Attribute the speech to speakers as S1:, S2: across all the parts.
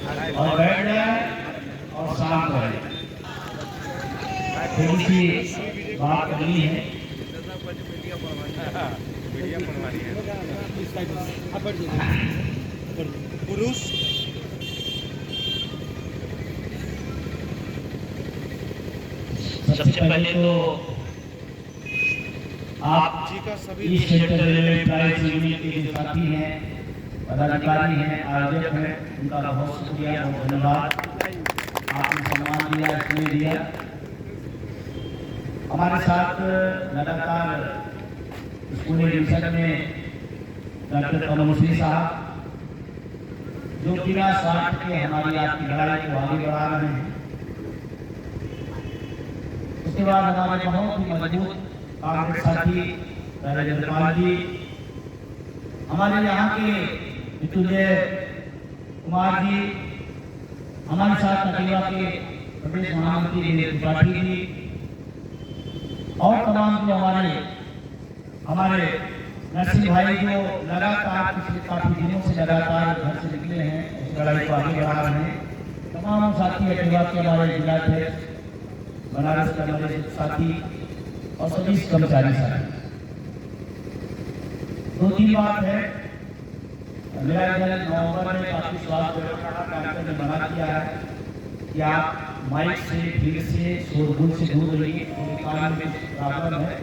S1: और बैठ जाए और शांत रहे। थोड़ी सी बात करनी है।
S2: पुरुष
S1: सबसे पहले तो आप
S2: जी का सभी
S1: इस क्षेत्र रेलवे प्राइवेट लिमिटेड के जो साथी हैं, पदाधिकारी हैं, आयोजक हैं, उनका बहुत शुक्रिया, बहुत धन्यवाद। आपने सम्मान दिया, स्नेह दिया। हमारे साथ लगातार पुणे डिवीजन में डॉक्टर कमल सिंह साहब जो बिना स्वार्थ के हमारी आपकी लड़ाई को आगे बढ़ा रहे हैं। उसके बाद हमारे बहुत ही मजबूत कांग्रेस साथी राजेंद्रपाल जी, हमारे यहाँ के मृत्युंजय कुमार जी, हमारे साथ कटिया के प्रदेश महामंत्री त्रिपाठी जी और तमाम जो हमारे नरसिंह भाई जो लगातार पिछले काफी दिनों से लगातार घर से निकले हैं, उस लड़ाई को आगे बढ़ा रहे हैं। तमाम साथी अकेला के हमारे जिला अध्यक्ष, बनारस के हमारे साथी और सभी कर्मचारी साथी। दो तीन बात है, मेरा इधर नवंबर में काफी स्वास्थ्य डॉक्टर ने मना किया है कि आप माइक से, भीड़ से, शोरगुल से दूर रहिए, कान में प्रॉब्लम है।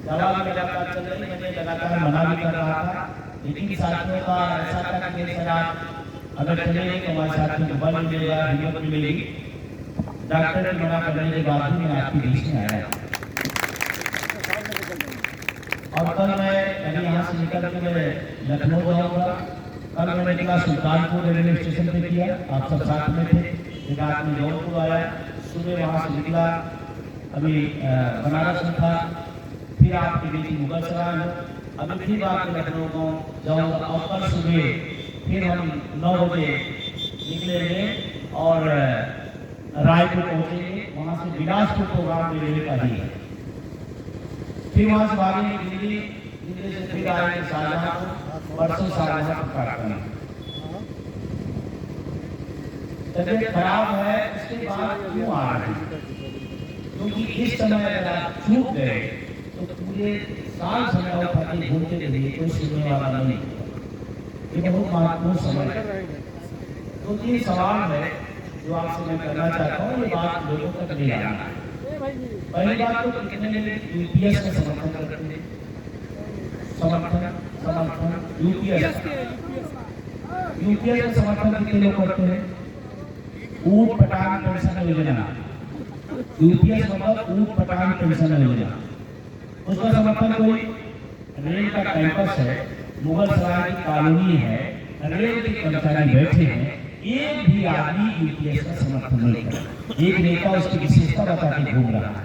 S1: दवा भी लगातार चल रही, मैंने लगातार मना भी कर रहा था, लेकिन साथियों का ऐसा था कि मेरे साथ अगर चलेंगे तो हमारे साथियों को बल मिलेगा, हिम्मत मिलेगी। डॉक्टर के मना करने के बाद भी मैं आपके बीच में आया। और कल मैं अभी यहाँ से निकल के मैं लखनऊ जाऊँगा। कल मैं निकला सुल्तानपुर रेलवे स्टेशन पे किया, आप सब साथ में थे। एक रात में जौनपुर आया, सुबह वहाँ से निकला, अभी बनारस में था, फिर आपके बीच मुगल सराय हो, अभी फिर आपके लखनऊ को जाऊँगा और कल सुबह फिर हम 9 बजे निकलेंगे और रायपुर पहुँचेंगे। वहाँ से बिलासपुर प्रोग्राम रेलवे का ही है, फिर वहाँ से भागेंगे दिल्ली, दिल्ली से फिर आएंगे शाहजहांपुर, परसों शाहजहां काटना। तबियत खराब है, उसके बाद क्यों आ रहे हैं? क्योंकि इस समय अगर आप छूट गए तो पूरे साल समय उठा के घूमते रहिए, कोई सुनने वाला नहीं। ये बहुत महत्वपूर्ण समय है। तो ये सवाल है जो आपसे मैं करना चाहता हूँ, ये बात लोगों तक ले जाना है। पहली बात तो कितने लोग यूपीएस का समर्थन करते हैं? समर्थन यूपीएस का समर्थन कितने लोग करते हैं? ऊट पटांग पेंशन योजना, यूपीएस मतलब ऊट पटांग पेंशन योजना, उसका समर्थन कोई? रेल का कैंपस है, मुगल सराय की कॉलोनी है, रेल के कर्मचारी बैठे हैं, एक भी आदमी यूपीएस का समर्थन नहीं कर। एक नेता उसकी विशेषता बता के घूम रहा है।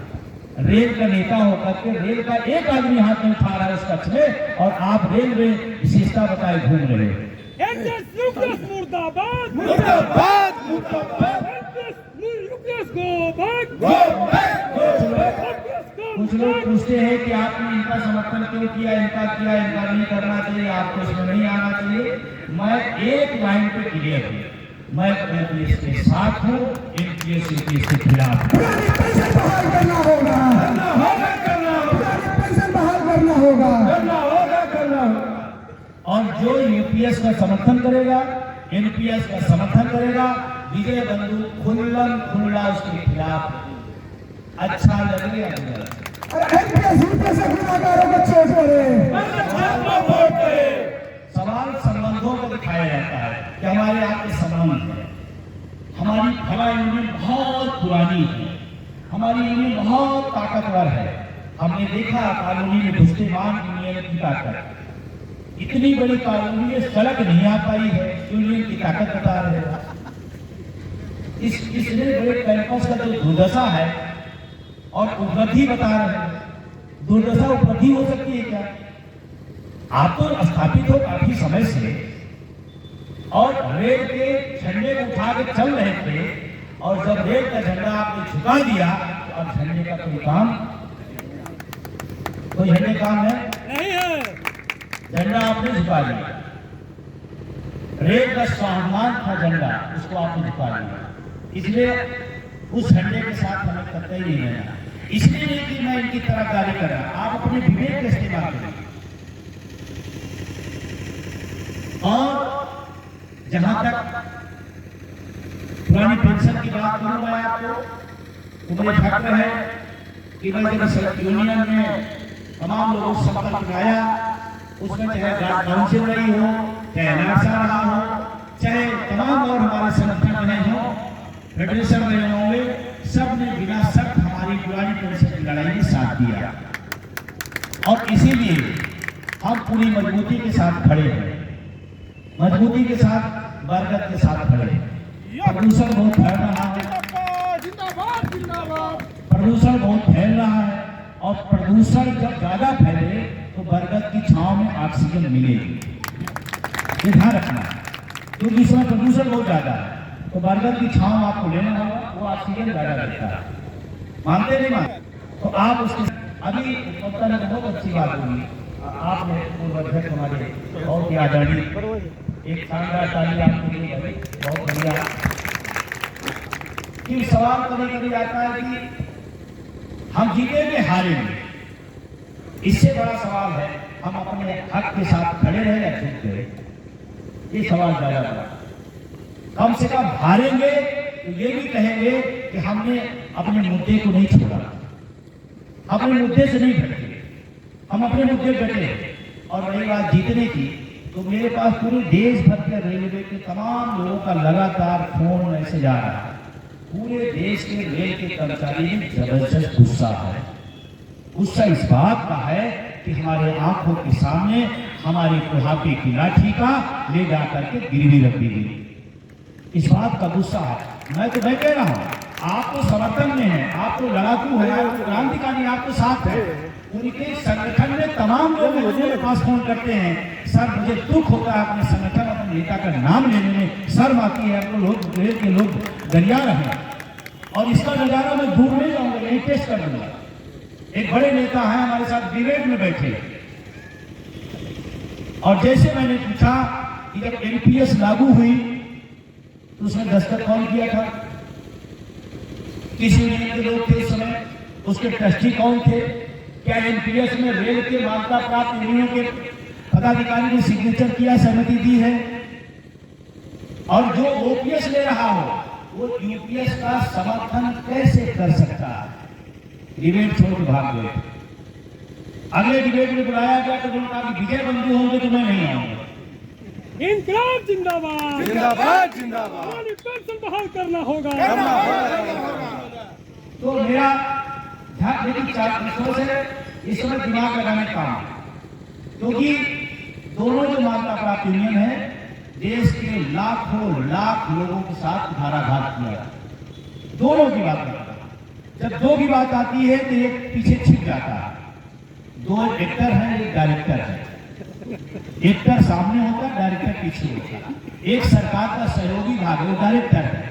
S1: रेल का नेता होकर के रेल का एक आदमी हाथ में उठा रहा है उस कक्ष में, और आप रेल में विशेषता बताए घूम रहे हैं।
S2: मुर्दाबाद मुर्दाबाद मुर्दाबाद,
S1: कुछ लोग पूछते हैं कि आपने इनका समर्थन क्यों किया, इनका नहीं करना चाहिए, आपको इसमें नहीं आना चाहिए। मैं एक लाइन पे क्लियर हूँ, मैं यूपीएस के साथ हूँ, यूपीएस के खिलाफ।
S3: बहाल करना होगा, करना होगा।
S1: और जो यूपीएस का समर्थन करेगा, एनपीएस का समर्थन करेगा, विजय बंधु खुल्ला उसके खिलाफ। अच्छा लगेगा सवाल संबंधों को दिखाया जाता है कि हमारे यहाँ के संबंध है, हमारी फला यूनियन बहुत पुरानी है, हमारी यूनियन बहुत ताकतवर है। हमने देखा कॉलोनी में बुद्धिमान यूनियन की ताकत, इतनी बड़ी कॉलोनी में सड़क नहीं आ पाई है, यूनियन की ताकत बता रहे हैं। इस बड़े कैंपस का जो दुर्दशा है और उपलब्धि बता रहे हैं, दुर्दशा उपलब्धि हो सकती है क्या? आप तो स्थापित हो काफी समय से और रेल के झंडे को उठा के चल रहे थे, और जब रेल का झंडा आपने झुका दिया तो अब झंडे का कोई झंडे काम है नहीं है, झंडा आपने झुका दिया। रेल का स्वाभिमान था झंडा, उसको आपने झुका दिया। इसलिए उस झंडे के साथ हमें कतई नहीं रहना। इसलिए नहीं कि मैं इनकी तरफदारी कर रहा, आप अपने विवेक का इस्तेमाल करें। और जहां तक पुरानी पेंशन की बात करूं मैं आपको, तो मुझे फक्र है कि मैं जब यूनियन में तमाम लोगों से संपर्क कराया, उसमें चाहे गार्ड काउंसिल रही हो, चाहे एनआरसा रहा हो, चाहे तमाम और हमारे संगठन बने हो, फेडरेशन रहे होंगे, सब ने बिना शर्त हमारी पुरानी पेंशन की लड़ाई में साथ दिया। और इसीलिए हम पूरी मजबूती के साथ खड़े हैं, मजबूती के साथ, बरगद के साथ खड़े हैं। प्रदूषण बहुत फैल रहा है, प्रदूषण बहुत फैल रहा है, और प्रदूषण जब ज्यादा फैले तो बरगद की छांव में ऑक्सीजन मिलेगी, ये ध्यान रखना। क्योंकि इसमें प्रदूषण बहुत ज्यादा है, तो बरगद की छांव आपको लेना होगा, वो ऑक्सीजन ज्यादा देता है। मानते नहीं मानते? तो आप उसके अभी वक्ता ने बहुत अच्छी बात बोली, आपने पूर्वाध्यक्ष हमारे बहुत ही आदरणीय, एक शानदार ताली आपके लिए है, बहुत बढ़िया। कि सवाल कभी कभी आता है कि हम जीतेंगे हारेंगे, इससे बड़ा सवाल है हम अपने हक के साथ खड़े रहे या चुप गए, ये सवाल ज्यादा बड़ा। कम से कम हारेंगे तो ये भी कहेंगे कि हमने अपने मुद्दे को नहीं छोड़ा, अपने मुद्दे से नहीं भटके, हम अपने मुद्दे डटे। और रही बात जीतने की, तो मेरे पास पूरे देश भर के रेलवे के तमाम लोगों का लगातार फोन मैसेज आ रहा है। पूरे देश के रेल के कर्मचारी में जबरदस्त गुस्सा है। गुस्सा इस बात का है कि हमारे आंखों के सामने हमारी बुढ़ापे की लाठी का ले जाकर के गिरवी रख दी गई, इस बात का गुस्सा है। मैं कह रहा हूँ, आप तो समर्थन में हैं, आप तो लड़ाकू है, आप तो क्रांतिकारी, आप तो साथ है। उनके संगठन में तमाम लोग मुझे पास फोन करते हैं, सर मुझे दुख होता है अपने संगठन, अपने नेता का नाम लेने में शर्म आती है, आपको लोग रेल के लोग दरिया रहे। और इसका नजारा मैं दूर नहीं जाऊंगा, यही टेस्ट कर दूंगा। एक बड़े नेता हैं हमारे साथ डिबेट में बैठे, और जैसे मैंने पूछा कि जब एनपीएस लागू हुई तो उसमें दस्तखत कौन किया था, किस यूनियन के लोग थे उस समय, उसके ट्रस्टी कौन थे, क्या एनपीएस में रेल के मान्यता प्राप्त यूनियन के पदाधिकारी ने सिग्नेचर किया, सहमति दी है। और जो ओपीएस ले रहा हो वो यूपीएस का समर्थन कैसे कर सकता है? डिबेट छोड़ के भाग गए। अगले डिबेट में बुलाया गया तो उन्होंने कहा कि विजय बंधु होंगे तो मैं नहीं आऊंगा।
S4: इंकलाब जिंदाबाद,
S2: जिंदाबाद जिंदाबाद,
S4: पेंशन बहाल करना होगा।
S1: तो मेरा लेकिन इस समय दिमाग लगाने का काम, क्योंकि दोनों जो मान्यता प्राप्त यूनियन है देश के लाखों लाख लोगों के साथ धाराघात किया, दोनों की बात करता है। जब दो की बात आती है तो एक पीछे छिप जाता है। दो एक्टर हैं, एक डायरेक्टर है। एक्टर सामने होता है, डायरेक्टर पीछे होता है। एक सरकार का सहयोगी भाग है, वो डायरेक्टर है।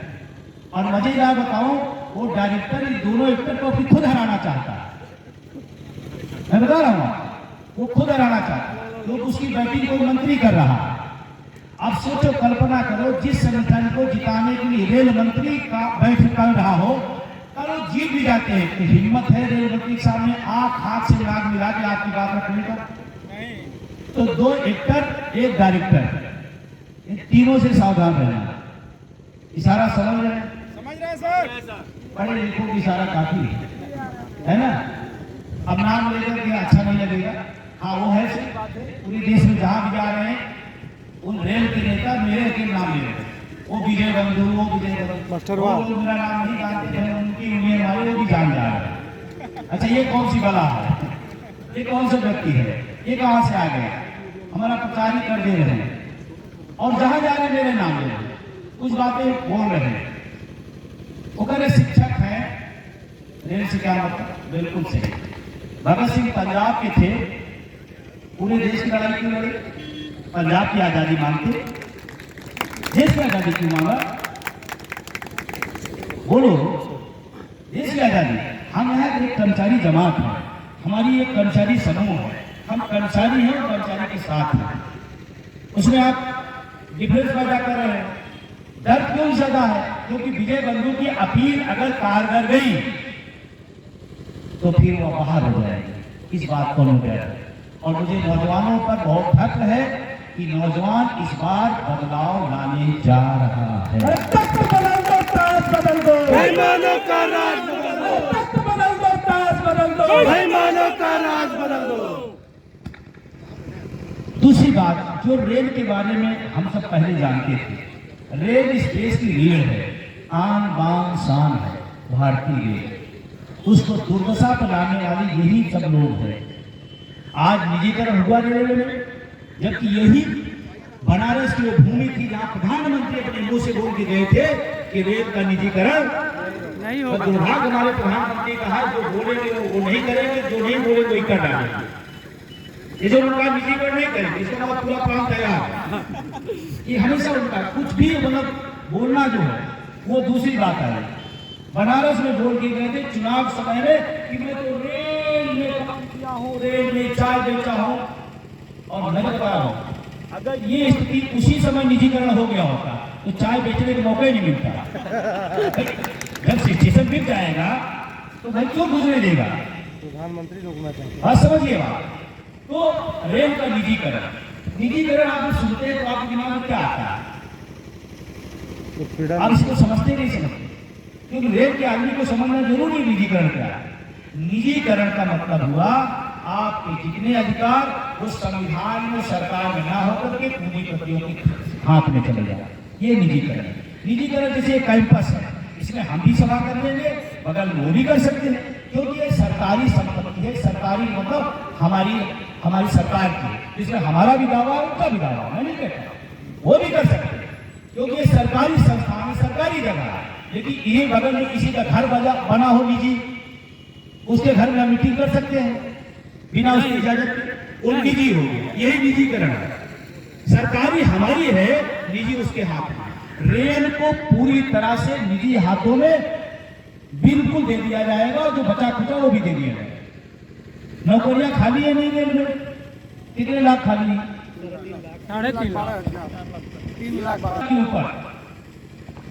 S1: और मजेदार बताऊं, वो डायरेक्टर इन दोनों एक्टर को खुद हराना चाहता है। मैं बता रहा हूं, वो खुद हराना चाहता है, क्योंकि उसकी बैटिंग कोई मंत्री कर रहा है। अब सोचो, कल्पना करो, जिस संगठन को जिताने के लिए रेल मंत्री का बैठक कर रहा हो, करो जीत भी जाते हैं, तो हिम्मत है रेल मंत्री के सामने आंख हाथ से नाक मिला के आपकी बात रखने का? तो दो एक्टर एक डायरेक्टर, इन तीनों से सावधान रहना। इशारा समझ रहे हैं?
S2: समझ रहे हैं सर?
S1: पढ़े लिखों की इशारा काफी है ना। अब नाम लेकर के अच्छा नहीं लगेगा। हाँ वो है, सही बात है। पूरे देश में जहां भी जा रहे हैं उन रेल के नेता मेरे के नाम ले रहे हैं, वो विजय बंधु, वो विजय बंधु, वो लोग मेरा नाम नहीं जानते हैं, उनकी यूनियन वाले वो भी जान जा रहे हैं। अच्छा, ये कौन सी बला है, ये कौन सा व्यक्ति है, ये कहां से आ गया? हमारा प्रचार ही कर दे रहे हैं और जहां जा रहे मेरे नाम ले रहे हैं, कुछ बातें बोल रहे हैं। वो कह रहे शिक्षक हैं, रेल से क्या मतलब? बिल्कुल सही। भगत सिंह पंजाब के थे, पूरे देश की लड़ाई क्यों लड़ी? पंजाब की आजादी मांगते, देश की आजादी क्यों मांगा? बोलो, देश की आजादी। हम यहाँ एक कर्मचारी जमात है, हमारी एक कर्मचारी समूह है, हम कर्मचारी हैं और कर्मचारी के साथ हैं। उसमें आप डिफरेंस पैदा कर रहे हैं। डर क्यों ज्यादा है? क्योंकि विजय बंधु की अपील अगर कारगर गई तो फिर वो बाहर हो जाएगी। इस बात को नोट करें। और मुझे नौजवानों पर बहुत फख्र है कि नौजवान इस बार बदलाव लाने जा रहा है।
S3: तख्त बदल दो, ताज बदल दो,
S2: बेईमानों का राज बदल दो,
S3: तख्त बदल दो, ताज बदल दो।
S2: बेईमानों का राज बदल दो।
S1: दूसरी बात, जो रेल के बारे में हम सब पहले जानते थे, रेल इस देश की रीढ़ है, आन बान शान है भारतीय रेल। उसको दुर्दशा पर लाने वाले यही सब लोग हैं। आज निजीकरण हुआ रेलवे में, जबकि यही बनारस की वो भूमि थी जहां प्रधानमंत्री अपने मुंह से बोल के गए थे कि रेल का निजीकरण नहीं होगा। दुर्भाग्य हमारे प्रधानमंत्री कहा जो बोलेंगे वो नहीं करेंगे, जो नहीं बोलेंगे वो इक्का डालेंगे। ये जो उनका निजीकरण नहीं करेंगे, इसका मतलब पूरा प्लान तैयार है। ये हमेशा उनका कुछ भी मतलब बोलना जो है वो दूसरी बात है। बनारस में बोल के गए थे चुनाव समय में कि मैं तो रेल में काम किया हूँ, रेल में चाय बेचा हूँ। और मैं बता रहा हूँ, अगर ये स्थिति उसी समय निजीकरण हो गया होता तो चाय बेचने का मौका ही नहीं मिलता। जब स्टेशन बिक जाएगा तो भाई क्यों गुजरने देगा?
S2: प्रधानमंत्री रोकना चाहिए।
S1: बात समझिए बात। तो रेल का निजीकरण आप सुनते हैं तो आपके दिमाग में क्या आता है? आप इसको समझते नहीं समझते, क्योंकि रेल के आदमी को समझना जरूरी है निजीकरण क्या है। निजीकरण का मतलब हुआ आपके जितने अधिकार वो संविधान में सरकार में ना होकर के पूंजीपतियों के हाथ में चले जाए, ये निजीकरण है। निजीकरण जैसे कैंपस है, इसमें हम भी सभा कर लेंगे, बगल में वो भी कर सकते हैं, क्योंकि ये सरकारी संपत्ति है। सरकारी मतलब हमारी सरकार की, इसमें हमारा भी दावा है, उनका भी दावा है। मैं नहीं कहता, वो भी कर सकते हैं, क्योंकि ये सरकारी संस्थान है, सरकारी जगह है। लेकिन ये बगल में किसी का घर बना हो निजी, उसके घर में हम मीटिंग कर सकते हैं बिना उसकी इजाजत के, वो निजी हो गया। यही निजीकरण है। सरकारी हमारी है, निजी उसके हाथ में। रेल को पूरी तरह से निजी हाथों में बिल्कुल दे दिया जाएगा, जो बचा खुचा वो भी दे दिया जाएगा। नौकरियां खाली है नहीं रेल में? कितने लाख खाली है?
S4: 3.5 लाख।
S1: 3 लाख के ऊपर,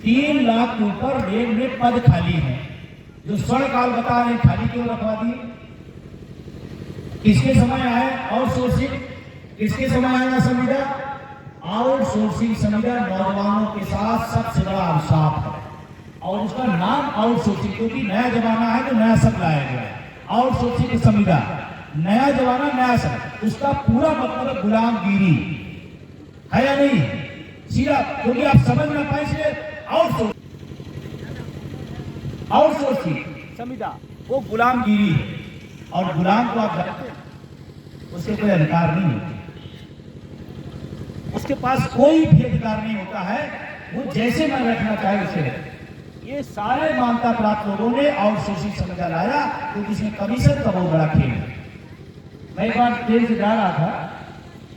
S1: 3 लाख के ऊपर रेल में पद खाली है। जो स्वर्ण काल बता रहे खाली क्यों रखवा दिए? किसके समय आए आउटसोर्सिंग? किसके समय आएगा संविदा? आउटसोर्सिंग संविदा नौजवानों के साथ सबसे बड़ा अभिशाप है, और उसका नाम आउटसोर्सिंग, क्योंकि नया जमाना है तो नया शब्द लाया गया है। आउटसोर्सिंग की संविदा, नया जमाना नया शब्द, उसका पूरा मतलब गुलामगिरी है या नहीं? सीधा, क्योंकि आप समझ ना पाए इसलिए आउटसोर्सिंग संविदा वो गुलामगिरी है। और गुलाम को आप जानते हैं, उसके कोई अधिकार नहीं होते, उसके पास कोई भी अधिकार नहीं होता है। वो जैसे मैं रखना चाहे उसे रखे। ये सारे मान्यता प्राप्त लोगों ने आउटसोर्सिंग संविदा लाया, क्योंकि इसमें कमीशन का बहुत बड़ा खेल है। मैं एक बार ट्रेन से जा रहा था,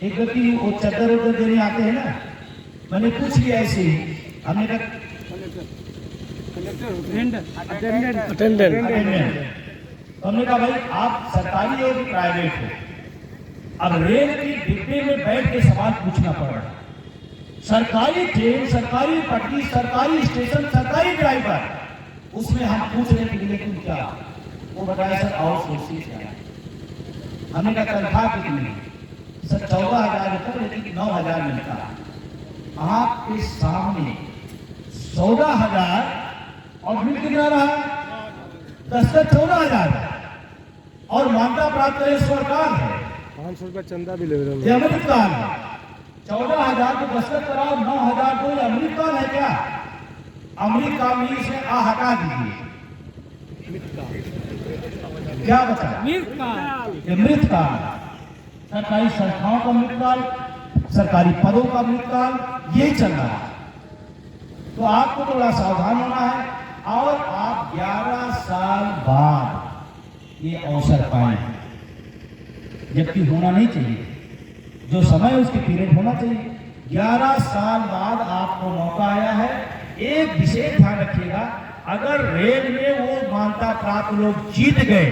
S1: एक व्यक्ति वो चद्दर उद्दर देने आते हैं ना, मैंने पूछ लिया ऐसे ही, हमने कहा अटेंडेंट। तो हमने कहा भाई आप सरकारी हो कि प्राइवेट हो? अब रेल के डिब्बे में बैठ के सवाल पूछना पड़ रहा है। सरकारी ट्रेन, सरकारी पटरी, सरकारी स्टेशन, सरकारी ड्राइवर, उसमें हम पूछ रहे थे लेकिन क्या? वो बताया सर आउटसोर्सिंग से आया। हमने कहा तनख्वाह कितनी? सर 14,000 रुपये, लेकिन 9,000 मिलता है। आपके सामने 14,000 और बिल कितना रहा? 14,000 और मान्यता प्राप्त सरकार है।
S2: 500 रुपया चंदा भी ले रहे
S1: ये अमृतकाल है। 14,000 को दस्तखत कराओ, 9,000 को ये अमृतकाल है क्या? अमृतकाल नहीं, इसमें आ हटा दीजिए। क्या बचा? ये मृतकाल। सरकारी संस्थाओं का मृतकाल, सरकारी पदों का मृतकाल, ये चल रहा है। तो आपको थोड़ा सावधान होना है। और आप 11 साल बाद ये अवसर पाए, जबकि होना नहीं चाहिए। जो समय उसके पीरियड होना चाहिए। 11 साल बाद आपको मौका आया है। एक विशेष ध्यान रखिएगा, अगर रेल में वो मान्यता प्राप्त लोग जीत गए,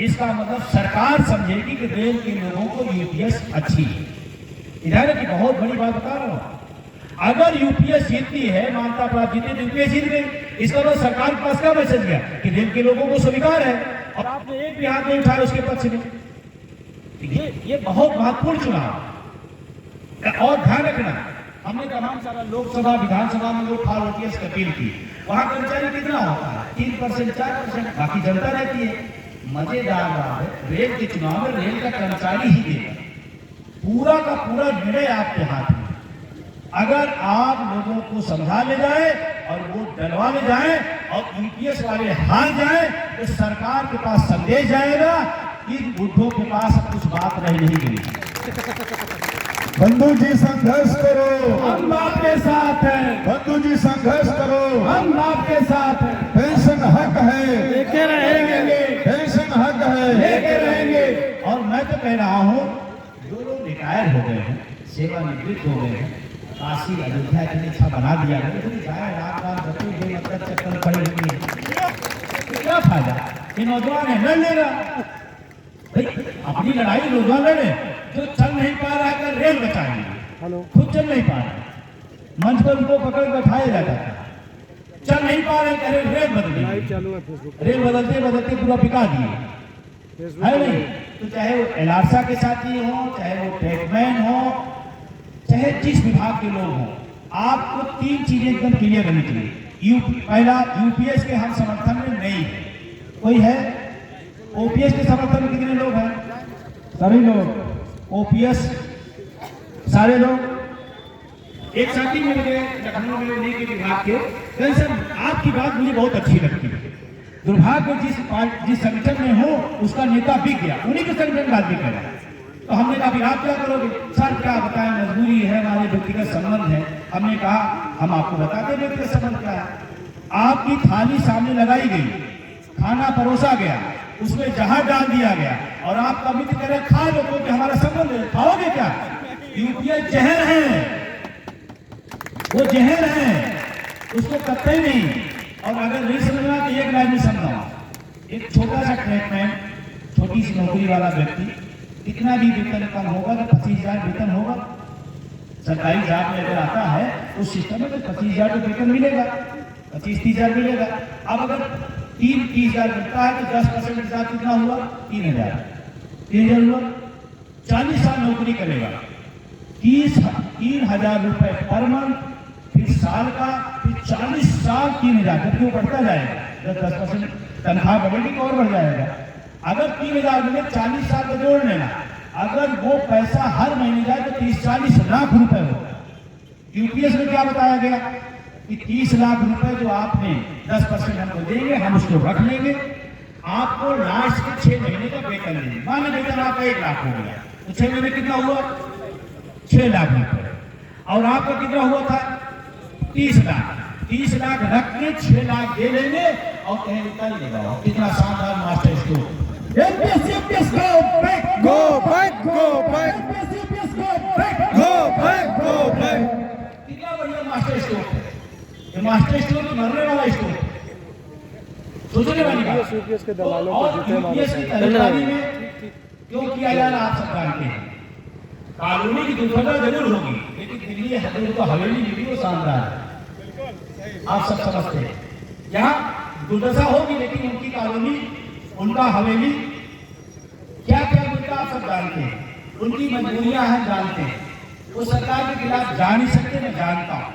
S1: इसका मतलब सरकार समझेगी कि रेल के लोगों को यूपीएस अच्छी है। इधर की बहुत बड़ी बात बता रहा हूँ। अगर यूपीएस जीतती है, मानता प्राप्त जीते तो यूपीएस जीत गई, इसका मतलब सरकार के पास क्या मैसेज गया कि रेल के लोगों को स्वीकार है और आपने एक भी हाथ नहीं उठाया उसके पक्ष में। ये बहुत महत्वपूर्ण चुनाव। और ध्यान रखना, हमने तमाम सारा लोकसभा विधानसभा में लोग फार ओटीएस की अपील की, वहां कर्मचारी कितना होता है? 3% 4%, बाकी जनता रहती है। मजेदार बात है, रेल के चुनाव में रेल का कर्मचारी ही देगा, पूरा का पूरा निर्णय आपके हाथ में। अगर आप लोगों को समझा ले जाए और वो डलवा ले जाए और यूपीएस वाले हार जाए तो सरकार के पास संदेश जाएगा कि बुद्धों के पास अब कुछ बात रह नहीं गई।
S5: बंधु जी संघर्ष करो,
S3: हम आपके साथ हैं,
S5: बंधु जी संघर्ष करो,
S3: हम आपके साथ हैं,
S5: पेंशन हक है,
S3: लेके रहेंगे,
S5: पेंशन हक है,
S3: लेके रहेंगे।
S1: और मैं तो कह रहा हूँ, जो लोग रिटायर हो गए हैं, सेवानिवृत्त हो गए हैं, काशी अयोध्या इतनी अच्छा बना दिया है, जाए रात रात बच्चों बेमतलब चक्कर पड़ी हुई है, क्या फायदा? ये नौजवान है, लड़ लेगा भाई, अपनी लड़ाई नौजवान लड़े। जो चल नहीं पा रहा है रेल बचाएंगे,
S2: हेलो
S1: खुद चल नहीं पा रहा, मंच पर उनको पकड़ कर उठाया जाता है, चल नहीं पा रहे कह रहे रेल बदल
S2: लाइव
S1: दी,
S2: चालू है फेसबुक
S1: रेल बदलते बदलते पूरा बिका दिए
S2: फेसबुक
S1: है नहीं। तो चाहे वो एलारसा के साथी हो, चाहे वो ट्रेडमैन हो, चाहे जिस विभाग के लोग हों, आपको 3 चीजें एकदम क्लियर रहनी चाहिए। पहला, यूपीएस के हम समर्थन में नहीं है, कोई है? ओपीएस के समर्थन में कितने लोग हैं? सभी लोग। ओपीएस सारे लोग। एक साथी मिल गए लखनऊ में उन्हीं के विभाग के, कहीं सर आपकी बात मुझे बहुत अच्छी लगती है, दुर्भाग्य जिस संगठन में हो उसका नेता बिक गया, उन्हीं के संगठन में बात बिक गया। तो हमने कहा फिर आप क्या करोगे? सर क्या बताएं, मजबूरी है, हमारे व्यक्तिगत संबंध है। हमने कहा हम आपको बताते व्यक्तिगत संबंध क्या है। आपकी थाली सामने लगाई गई, खाना परोसा गया, उसमें जहाज डाल दिया गया और आपका मित्र कह रहे खा लो क्योंकि हमारा संबंध है, खाओगे क्या? यूपीएस जहर है, वो जहर है, उसको कतई नहीं। और अगर नहीं समझना तो एक लाइन में समझाओ, एक छोटा सा ट्रेडमैन, छोटी सी नौकरी वाला व्यक्ति, कितना भी वेतन कम होगा तो 25,000 वेतन होगा। सरकारी जॉब में अगर आता है उस सिस्टम में तो 25,000 तो वेतन मिलेगा, 25-30,000 मिलेगा। अब अगर 30,000 मिलता है तो 10% के साथ कितना हुआ? 3,000 हुआ। 40 साल नौकरी करेगा, 3,000 रुपए पर मंथ, फिर साल का, फिर 40 साल 3,000, जबकि वो बढ़ता जाएगा, 10% तनख्वाह बढ़ेगी तो और बढ़ जाएगा। अगर 3,000 मिले, 40 साल का जोड़ लेना, अगर वो पैसा हर महीने जाए तो 30-40 लाख रुपए होगा। यूपीएस में क्या बताया गया कि 30 लाख रुपए जो आपने 10% हमको देंगे, हम उसको रख लेंगे, आपको लास्ट के 6 महीने का वेतन देंगे। मान लीजिए वेतन आपका 1 लाख हो गया तो 6 महीने कितना हुआ? 6 लाख रुपए। और आपका कितना हुआ था? 30 लाख। 30 लाख रख के 6 लाख दे लेंगे और कहेंगे कल लगाओ। कितना शानदार master stroke.
S3: MPS go back,
S2: go back go back
S3: MPS go back,
S2: go back go back.
S1: कितना बढ़िया मास्टर स्ट्रोक है ये। मास्टर स्ट्रोक मरने वाला स्ट्रोक है, सोचने वाली बात।
S2: यूपीएस के दलालों को
S1: और
S2: जीते
S1: यूपीएस की तरफदारी में क्यों किया जा रहा, आप सब जानते हैं। कानूनी की दुर्घटना जरूर होगी, लेकिन दिल्ली हवेली तो हवेली मिली वो शानदार है, आप सब समझते हैं। यहाँ दुर्दशा होगी लेकिन उनकी कॉलोनी, उनका हवेली क्या क्या मिलता आप सब जानते हैं, उनकी मजबूरियां हैं जानते हैं। वो सरकार के खिलाफ जा नहीं सकते, मैं जानता हूँ,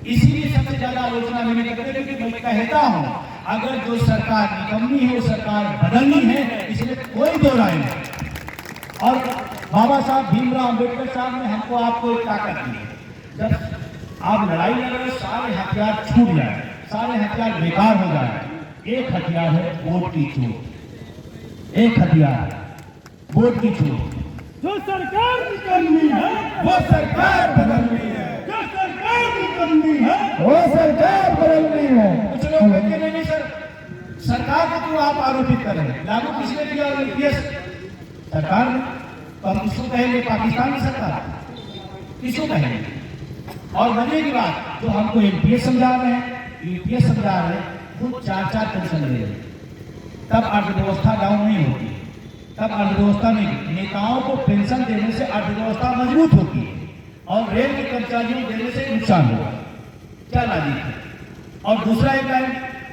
S1: इसीलिए सबसे ज्यादा आलोचना मैंने करते हैं, क्योंकि मैं कहता हूँ अगर जो सरकार निकम्मी है वो सरकार बदलनी है, इसलिए कोई दो राय नहीं। और बाबा साहब भीमराव अम्बेडकर साहब ने हमको आपको एक ताकत दी है। जब आप लड़ाई लड़ रहे सारे हथियार छूट जाए, सारे हथियार बेकार हो जाए, एक हथियार है वोट की छूट। एक हथियार वोट की छूट।
S3: जो सरकार निकलनी है
S1: वो सरकार बदलनी है,
S3: जो सरकार निकलनी है
S1: वो सरकार बदलनी है। कुछ लोग कहते हैं नहीं सर, सरकार को क्यों आप आरोपित कर रहे हैं? लागू किसने किया? यूपीएस सरकार ने। तो हम किसको कहेंगे? पाकिस्तान की सरकार किसको कहेंगे? और मजे की बात, जो हमको एमपीएस समझा रहे हैं, यूपीएस समझा रहे हैं, वो 4-4 पेंशन ले रहे हैं। तब अर्थव्यवस्था डाउन नहीं होती, तब अर्थव्यवस्था नहीं। नेताओं को पेंशन देने से अर्थव्यवस्था मजबूत होती है। और रेल के कर्मचारियों को देने से नुकसान होगा। क्या लॉजिक है? और दूसरा एक है,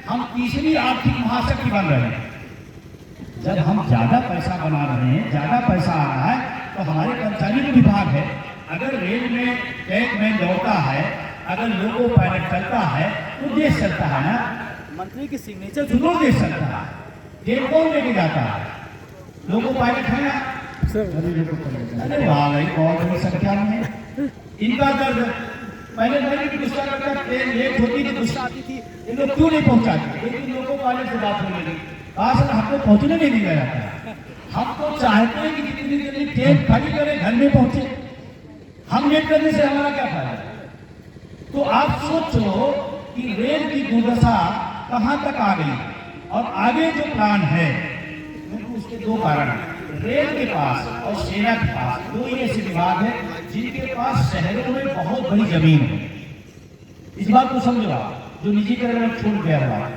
S1: हम तीसरी आर्थिक महाशक्ति बन रहे हैं। जब हम ज्यादा पैसा बना रहे हैं, ज्यादा पैसा आ रहा है, तो हमारे कर्मचारी को विभाग है। अगर रेल में ट्रैक दौड़ता है, अगर लोको पायलट चलता है, तो देश चलता है ना।
S4: मंत्री की सिग्नेचर
S1: चुनो देश चलता है। ट्रेन कौन लेके जाता है? लोको पायलट है ना। अरे वाह भाई, बहुत बड़ी संख्या में है। इनका दर्द पहले मैं भी गुस्सा करता, ट्रेन लेट होती थी, गुस्सा आती थी, इन लोग क्यों नहीं पहुंचाते? लेकिन लोको पायलट से बात होने लगी, कहा सर हमको पहुंचने नहीं दिया जाता है। हम तो चाहते हैं कि जितनी जल्दी ट्रेन खाली करें, घर में पहुंचे। हम लेट करने से हमारा क्या फायदा? तो आप सोचो कि रेल की दुर्दशा कहां तक आ गई। और आगे जो प्लान है, क्योंकि उसके दो कारण हैं। रेल के पास और सेना के पास दो ही ऐसे विभाग है जिनके पास शहरों में बहुत बड़ी जमीन है। इस बात को समझो आप, जो निजीकरण में छूट गया हुआ है,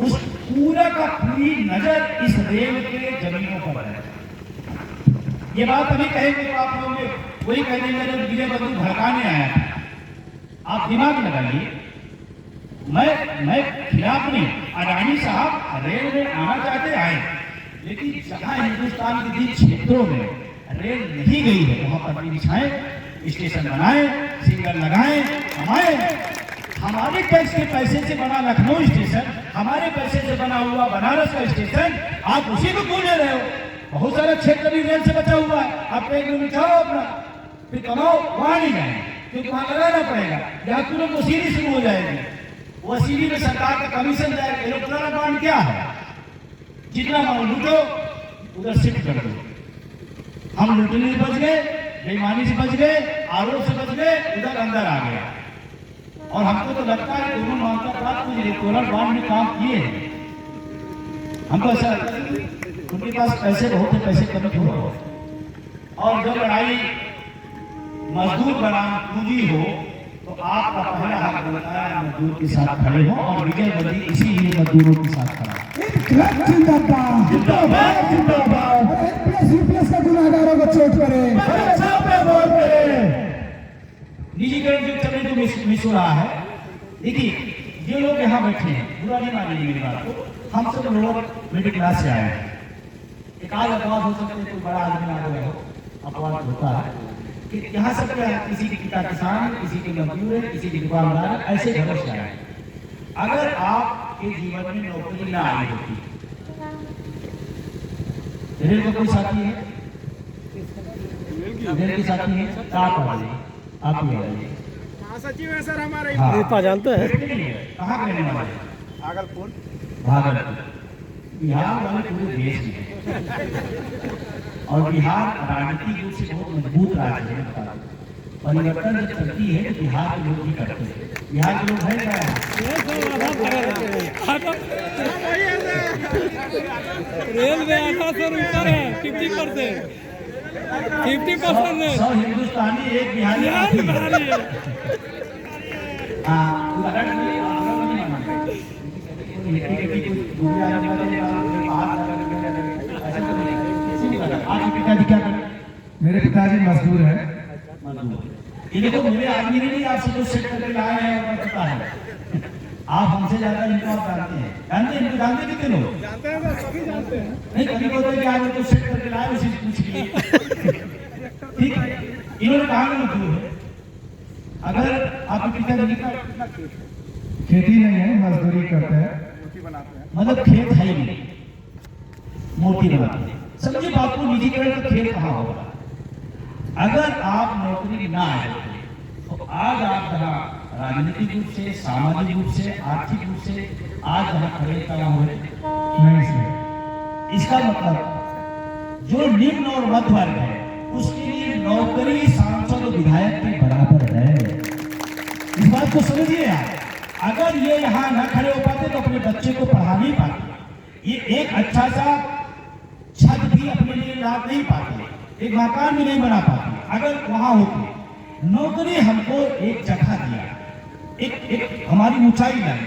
S1: उस पूरा का पूरी नजर इस रेल के जमीनों पर है। ये बात अभी कहेंगे तो आप लोग वही कह देंगे जो गिरे बंधु भड़काने आया था। आप दिमाग लगाइए, मैं खिलाफ नहीं। अडानी साहब रेल में आना चाहते आए, लेकिन जहां हिंदुस्तान के जिन क्षेत्रों में रेल नहीं गई है, वहां पटरी बिछाएं, स्टेशन बनाएं, सिग्नल लगाएं, कमाएं। हमारे टैक्स के पैसे से बना लखनऊ स्टेशन, हमारे पैसे से बना हुआ बनारस का स्टेशन, आप उसी को क्यों ले रहे हो? बहुत सारा क्षेत्र भी रेल से बचा हुआ है। आप एक में बिछाओ अपना, फिर कमाओ, वहां नहीं जाए, क्योंकि वहां लगाना पड़ेगा। यहाँ तुरंत वसूली शुरू हो जाएगी। वसूली में सरकार का कमीशन जाएगा। इलेक्ट्रॉनिक बॉन्ड क्या है? जितना मांग लूटो उधर शिफ्ट कर दो। हम लूटने से बच गए, बेईमानी से बच गए, आरोप से बच गए, उधर अंदर आ गया। और हमको तो लगता है दोनों मामला बात कुछ इलेक्टोरल बॉन्ड में काम किए हैं। हमको ऐसा लगता है उनके पास पैसे बहुत है, पैसे कम क्यों हो। और जब लड़ाई मजदूर बनाम पूंजी हो, तो आपका पहला हक बनता है मजदूर के साथ खड़े हो। और विजय बंदी इसीलिए मजदूरों के साथ खड़ा है।
S3: जिंदाबाद जिंदाबाद जिंदाबाद। यूपीएस का गुनाहगारों को चोट करे,
S1: निजीकरण जो चले जो मिस हो रहा है। देखिए, ये लोग यहाँ बैठे हैं, बुरा नहीं मानिए मेरी बात को, हम सब लोग मिडिल क्लास से आए हैं। एक आध अपवाद हो सकते हैं, कोई बड़ा आदमी ना गया हो, अपवाद होता है कि यहाँ सब क्या है, किसी के पिता किसान, किसी के मजदूर है, किसी के दुकानदार, ऐसे घरों से आए। अगर आपके जीवन में नौकरी ना आई होती, रेल का कोई साथी है, रेल के साथी है, आप आइए, आप ही आइए।
S4: सचिव है सर हमारे।
S2: नेता जानते हैं
S1: कहाँ के रहने वाले?
S4: भागलपुर।
S1: भागलपुर। बिहार वाले पूरे देश में, और बिहार राजनीतिक रूप से बहुत मजबूत राज्य है। परिवर्तन जब चलती है तो बिहार के लोग ही करते हैं। बिहार के लोग हैं क्या?
S4: रेल में 800 ऊपर है, 50%। 50% है।
S1: 100 हिंदुस्तानी एक बिहारी है। आपके पिताजी क्या करें?
S5: मेरे पिताजी मजदूर हैं।
S1: ये देखो, मेरे आदमी ने नहीं आपसे कुछ सेट करके लाए हैं, और पता है आप हमसे ज्यादा इनको आप जानते हैं। जानते हैं, इनको जानते कितने लोग
S4: जानते हैं सर, सभी जानते हैं।
S1: नहीं, कभी बोलते हैं कि आज कुछ सेट करके लाए, उसी से पूछ लिए। ठीक है, इन्होंने कहा ना मजदूर है। अगर आपके पिताजी कितना
S5: खेती नहीं है, मजदूरी करते हैं।
S1: मतलब खेत है ही नहीं, मूर्ति बनाते हैं। समझिए बात को, निजीकरण का खेल कहाँ होगा? अगर आप नौकरी ना आए तो आज आप जहाँ राजनीतिक रूप से, सामाजिक रूप से, आर्थिक रूप से आज जहाँ खड़े कहाँ हुए
S5: नहीं सर।
S1: इसका मतलब जो निम्न और मध्य वर्ग है उसके लिए नौकरी सांसद और विधायक के बराबर है। इस बात को समझिए आप। अगर ये यहाँ न खड़े हो पाते तो अपने बच्चे को पढ़ा नहीं पाते, ये एक अच्छा सा छत भी अपने लिए लाभ नहीं पाते, एक मकान भी नहीं बना पाते। अगर वहां होते, नौकरी हमको एक जगह दिया, एक हमारी ऊंचाई लाई,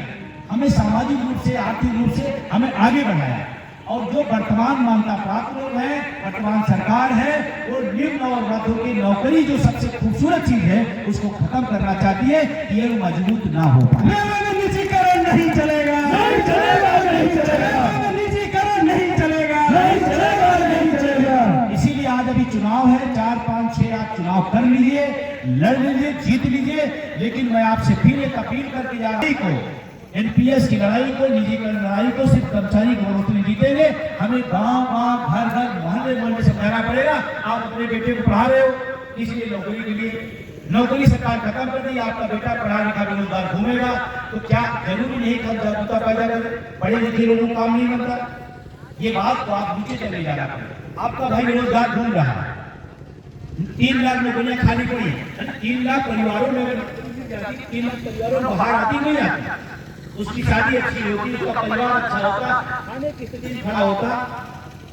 S1: हमें सामाजिक रूप से, आर्थिक रूप से हमें आगे बढ़ाया। और जो वर्तमान मान्यता प्राप्त लोग हैं, वर्तमान सरकार है, वो निम्न और मध्य की नौकरी जो सबसे खूबसूरत चीज है उसको खत्म करना चाहती है, ये मजबूत ना हो पाए। निजीकरण नहीं चलेगा, नहीं चलेगा, नहीं चलेगा, निजीकरण नहीं चलेगा, नहीं चलेगा, नहीं चलेगा। इसीलिए आज अभी चुनाव है, 4, 5, 6 आप चुनाव कर लीजिए, लड़ लीजिए, जीत लीजिए, लेकिन मैं आपसे फिर एक अपील करके जा रहा हूं, एनपीएस की लड़ाई को, निजीकरण लड़ाई को सिर्फ कर्मचारी की मदद नहीं जीतेंगे, हमें गांव-गांव, घर-घर, मोहल्ले-मोहल्ले समझाना पड़ेगा। आप अपने बेटे को पढ़ा रहे हो, इसलिए नौकरी के लिए नौकरी सरकार खत्म कर दी, आपका बेटा पढ़ा लिखा बेरोजगार घूमेगा, तो क्या जरूरी नहीं कि हम जागरूकता पैदा करें, पढ़े लिखे लोगों को काम नहीं बनता? ये बात को आप नीचे चले जा रहा है। आपका भाई बेरोजगार घूम रहा है, 3 लाख नौकरियां खाली पड़ी है, 3 लाख परिवारों में 3 लाख परिवारों में बाहर आती नहीं आती, उसकी शादी अच्छी होती, उसका परिवार अच्छा होता, खाने की स्थिति खड़ा होता,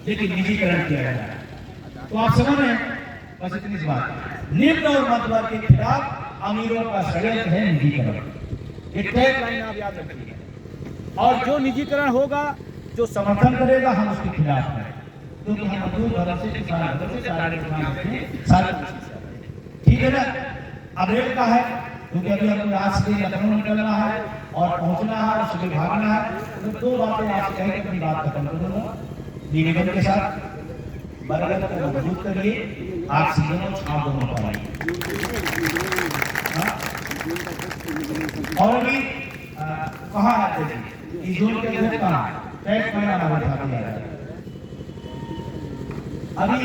S1: लेकिन निजीकरण किया गया। तो आप समझ रहे हैं, बस इतनी सी बात। निम्न और मध्य वर्ग के खिलाफ अमीरों का षड्यंत्र है निजीकरण, ये टैगलाइन आप याद रखिए। और जो निजीकरण होगा, जो समर्थन करेगा, हम उसके खिलाफ हैं, क्योंकि हम मजदूर वर्ग से, किसान वर्ग से, सारे ठीक है ना। अब रेल का है, क्योंकि अभी हमको आज से लखनऊ निकलना है और पहुंचना है, सुबह भागना है, तो 2 बातें आपसे कह के अपनी बात खत्म कर दूंगा निवेदन के साथ। बरगद को मजबूत करिए, ऑक्सीजन और छाप दोनों पाइए। और अभी कहाँ आते थे, इस जोन के अंदर कहाँ टैक्स महीना हमारे खाते आ रहा है। अभी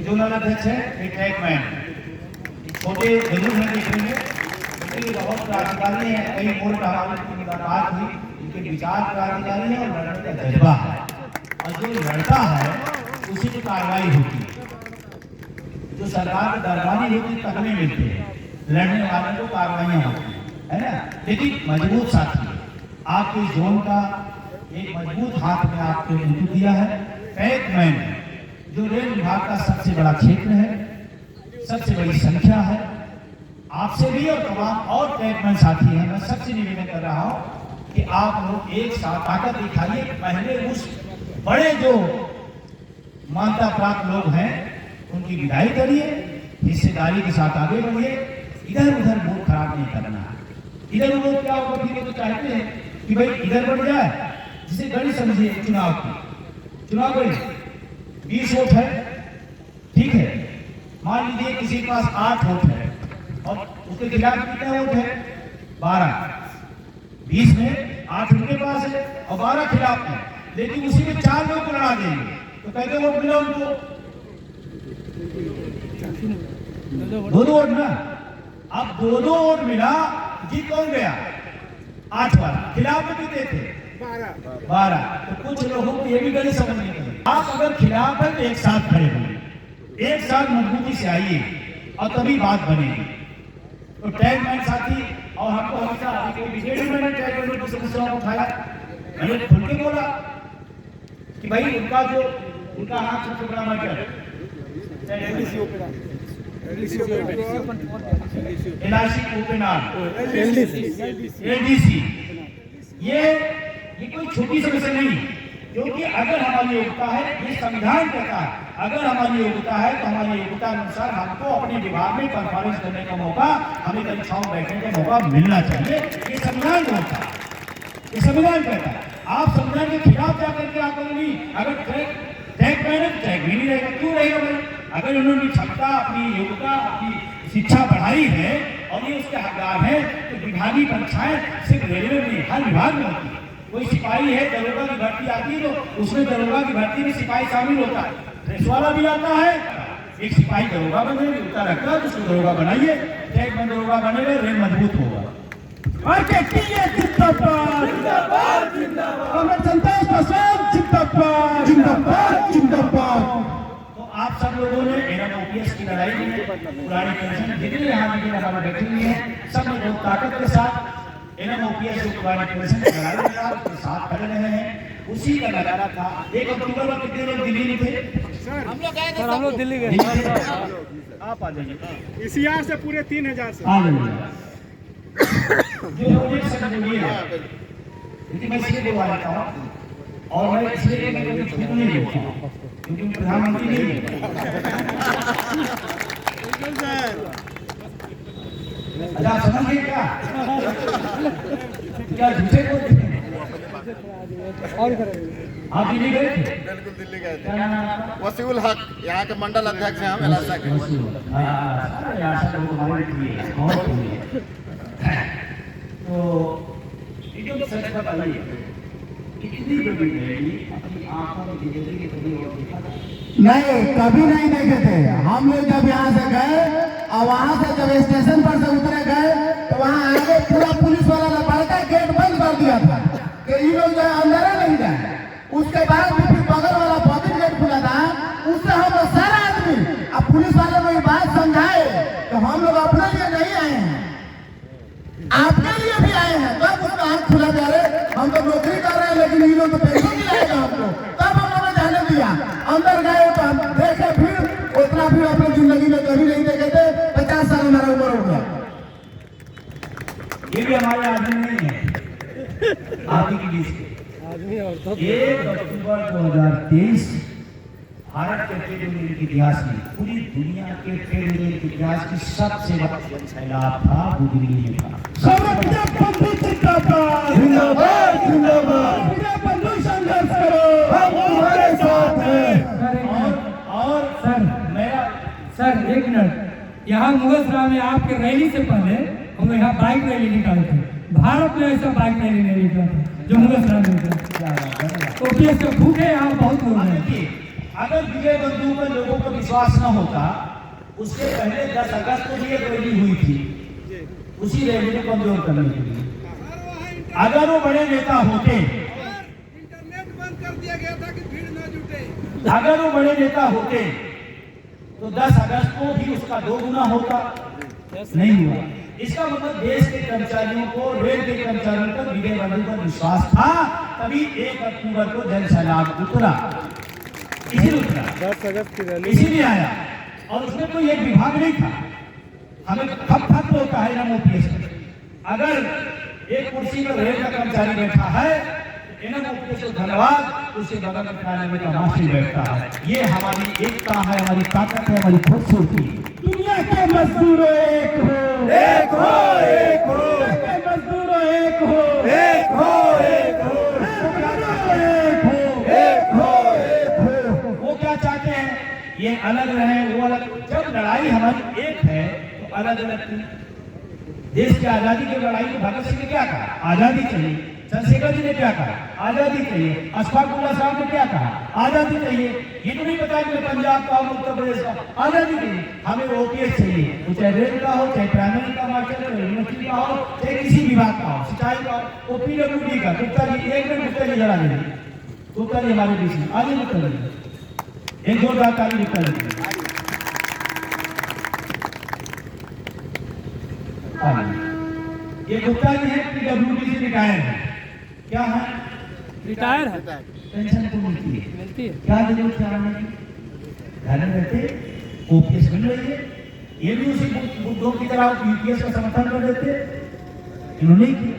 S1: जोनल अध्यक्ष है, एक टैक्स मैन छोटे जरूर है देखने में, लेकिन बहुत क्रांतिकारी है, कई बोर्ड हमारी मुलाकात हुई, इनके विचार क्रांतिकारी है और लड़ने का जज्बा है, और जो लड़ता है उसी की कार्रवाई होती है। जो सरकार की दरबारी होती है तकने मिलते हैं, लड़ने वाले को कार्रवाइयाँ होती है ना। लेकिन मजबूत साथी आपके जोन का एक मजबूत हाथ में आपको इंटू दिया है पैकमैन, जो रेल विभाग का सबसे बड़ा क्षेत्र है, सबसे बड़ी संख्या है। आपसे भी और तमाम और पैकमैन साथी हैं, मैं सबसे निवेदन कर रहा हूं कि आप लोग एक साथ ताकत दिखाइए। पहले उस बड़े जो मान्यता प्राप्त लोग हैं उनकी विदाई करिए, हिस्सेदारी के साथ आगे बढ़िए, इधर उधर वोट खराब नहीं करना है। इधर उधर क्या होगा, फिर तो चाहते हैं कि भाई इधर बढ़ जाए, जिसे गड़ी समझिए चुनाव की, चुनाव गड़ी 20 वोट है, ठीक है, मान लीजिए किसी के पास 8 वोट है और उसके खिलाफ कितने वोट है, 12, 20 में 8 उनके पास है और 12 खिलाफ है, लेकिन उसी में 4 लोग को लड़ा देंगे, तो कैसे वोट मिला उनको, 2 वोट ना। अब 2 वोट मिला, जीत कौन गया, 8 वाला, खिलाफ में कितने थे, 12। तो कुछ लोगों को ये भी गलत समझ नहीं है, आप अगर खिलाफ है तो एक साथ खड़े होंगे, एक साथ मजबूती से आइए और तभी बात बनेगी। तो टैगमैन साथी और हमको हमेशा बीजेपी में टैगमैन की समस्याओं को उठाया, मैंने खुल के बोला कि भाई उनका हाथ सबसे बड़ा मैटर एलआईसी ओपन एलडीसी, ये कोई छोटी समस्या नहीं, क्योंकि अगर हमारी योग्यता है, ये संविधान कहता है, अगर हमारी योग्यता है तो हमारी योग्यता अनुसार हमको अपने विभाग में कॉन्फ्रेंस करने का मौका, हमें कक्षाओं में बैठने का मौका मिलना चाहिए। ये संविधान होता है, ये संविधान कहता है। आप संविधान के खिलाफ जाकर के आप नहीं, अगर टैग पहने तो टैग भी नहीं रहेगा, क्यों रहेगा भाई? अगर उन्होंने क्षमता, अपनी योग्यता, अपनी शिक्षा बढ़ाई है और ये उसके हकदार है, तो विभागीय परीक्षाएं सिर्फ रेलवे में, हर विभाग में होती है। कोई सिपाही है, दरोगा की भर्ती आती है तो उसमें दरोगा की भर्ती में सिपाही शामिल होता है, प्रेस वाला भी आता है, एक सिपाही दरोगा बने, उतना रखता है तो उसको दरोगा बनाइए, टैग में दरोगा बनेगा, रेल मजबूत होगा। तो आप सब लोगों ने ओपीएस की लड़ाई में पुरानी पेंशन जितने यहाँ जितने हमारे बैठे हुए हैं, सब लोग बहुत ताकत के साथ ओपीएस की पुरानी पेंशन की लड़ाई में उसके साथ खड़े रहे हैं। उसी का नजारा था। 1 अक्टूबर को कितने लोग दिल्ली में थे?
S4: हम लोग दिल्ली गए,
S1: आप आ जाइए,
S4: इसी यहाँ से पूरे 3000 से
S1: आ जाइए। जो बोलिए सब बोलिए, लेकिन मैं इसलिए बोलवा रहा हूँ और मैं इसलिए मैं कभी झूठ नहीं बोलता क्योंकि मैं प्रधानमंत्री नहीं हूँ। अच्छा आप समझ गए क्या? क्या झूठे बोलते हैं? आप दिल्ली गए थे?
S6: बिल्कुल दिल्ली गए
S1: क्या
S6: थे।
S1: नाम है आपका?
S6: वसीउल हक यहाँ के मंडल अध्यक्ष हैं हम इलासा के।
S1: तो ये जो सच बताइए कितनी बड़ी रैली अपनी आंखों में जिंदगी की कभी और देखा था?
S3: नहीं, कभी नहीं देखे थे। हम लोग जब यहाँ से गए और वहाँ से जब स्टेशन पर से उतरे गए तो वहाँ आगे पूरा पुलिस वाला ने बड़का गेट बंद कर दिया था कि ये लोग जो है अंदर नहीं जाए। उसके बाद भी फिर बगल वाला पब्लिक गेट खुला था, उससे हम लोग सारा आदमी अब पुलिस वाले को ये बात समझाए कि हम लोग अपने लिए नहीं आए हैं, आपके लिए भी आए हैं। तब उसका आंख खुला जा रहे हम तो नौकरी कर रहे हैं लेकिन ये लोग तो पैसे नहीं आएगा हमको। तब हम लोगों ने जाने दिया, अंदर गए तो हम देखे फिर उतना भी अपनी जिंदगी में कभी नहीं देखे थे। 50 साल हमारा उम्र हो गया।
S1: ये भी हमारे आदमी नहीं है, आदमी की बीच 1 अक्टूबर 2023 भारत के ट्रेड यूनियन के इतिहास में पूरी दुनिया के ट्रेड यूनियन के इतिहास की सबसे बड़ा सैलाब था वो दिल्ली में था।
S3: जिंदाबाद जिंदाबाद, बंधु संघर्ष करो, हम तुम्हारे साथ हैं।
S1: और सर मेरा
S7: सर एक मिनट, यहाँ मुगलसराय में आपके रैली से पहले हम यहाँ बाइक रैली निकाले थे। भारत में ऐसा बाइक रैली नहीं निकला था जो मुगलसराय में निकला। ओपीएस के भूखे यहाँ बहुत लोग हैं।
S1: अगर विजय बंधु पर लोगों को विश्वास न होता, उसके पहले 10 अगस्त को भी एक रैली हुई थी उसी रैली को कमजोर करने के लिए। अगर वो बड़े नेता होते,
S4: इंटरनेट बंद कर दिया गया था कि भीड़ न जुटे।
S1: अगर वो बड़े नेता होते तो 10 अगस्त को भी उसका 2 गुना होता, नहीं हुआ। इसका मतलब देश के कर्मचारियों को, रेल के कर्मचारियों को विजय बंधु पर विश्वास था, तभी 1 अक्टूबर को जन सैलाब उतरा, इसीलिए उतरा,
S2: 10 अगस्त की रैली
S1: इसीलिए आया। और उसमें कोई एक विभाग नहीं था। हमें खप होता है ना ओपीएस। अगर एक कुर्सी पर रेल का कर्मचारी बैठा है एनएम ओपीएस को धन्यवाद, उसके बगल में कार्यालय का मास्टर बैठता है। ये हमारी एकता है, हमारी ताकत है, हमारी खूबसूरती।
S3: दुनिया के मजदूरों एक हो, एक हो, एक हो, दुनिया के मजदूरों एक हो, एक हो, एक हो, एक हो, एक हो, एक हो।
S1: वो क्या चाहते हैं? ये अलग रहे, वो अलग। जब लड़ाई हमारी एक है तो अलग अलग थी। देश की आजादी की लड़ाई में भगत सिंह ने क्या कहा? आजादी चाहिए। चंद्रशेखर जी ने क्या कहा? आजादी चाहिए। अशफाक उल्लाह साहब ने क्या कहा? आजादी चाहिए। ये तो नहीं बताया कि पंजाब का हो, उत्तर प्रदेश का, आजादी चाहिए। हमें ओपीएस चाहिए, वो चाहे रेल का हो, चाहे प्राइमरी का मास्टर हो, यूनिवर्सिटी का हो, चाहे किसी विभाग का हो, सिंचाई का हो, ओपीडब्ल्यूडी का। गुप्ता जी, एक मिनट गुप्ता जी जरा दे, गुप्ता जी हमारे बीच में आगे गुप्ता जी, एक जोरदार ताली गुप्ता जी। ये गुप्ता जी है, पीडब्ल्यूडी से रिटायर है। क्या है?
S7: रिटायर है,
S1: पेंशन तो मिलती है।
S7: मिलती है।
S1: क्या जरूरत है आने की? घर में रहते ओपीएस मिल रही है। ये भी उसी मुद्दों की तरह यूपीएस का समर्थन कर देते, इन्होंने किया।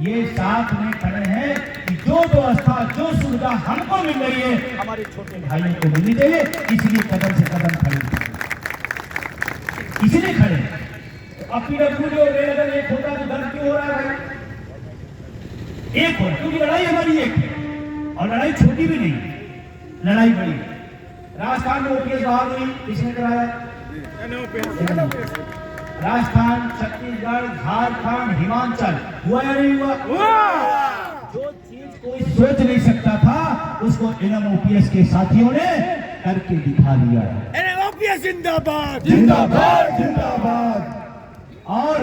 S1: ये साथ में खड़े हैं कि जो व्यवस्था, जो सुविधा हमको मिल रही है हमारे छोटे भाइयों को मिलनी चाहिए, इसलिए कदम से कदम खड़े, इसलिए खड़े। अब पीडब्ल्यूडी और रेल अगर एक होता तो दर्द क्यों हो रहा है भाई? एक हो, क्योंकि लड़ाई हमारी एक है और लड़ाई छोटी भी नहीं, लड़ाई बड़ी। राजस्थान में ओपीएस बहाल हुई, किसने कराया? राजस्थान, छत्तीसगढ़, झारखंड, हिमाचल, हुआ या नहीं हुआ? जो चीज कोई सोच नहीं सकता था उसको एनएम ओपीएस के साथियों ने करके दिखा दिया।
S2: ओपीएस जिंदाबाद
S3: जिंदाबाद जिंदाबाद।
S1: और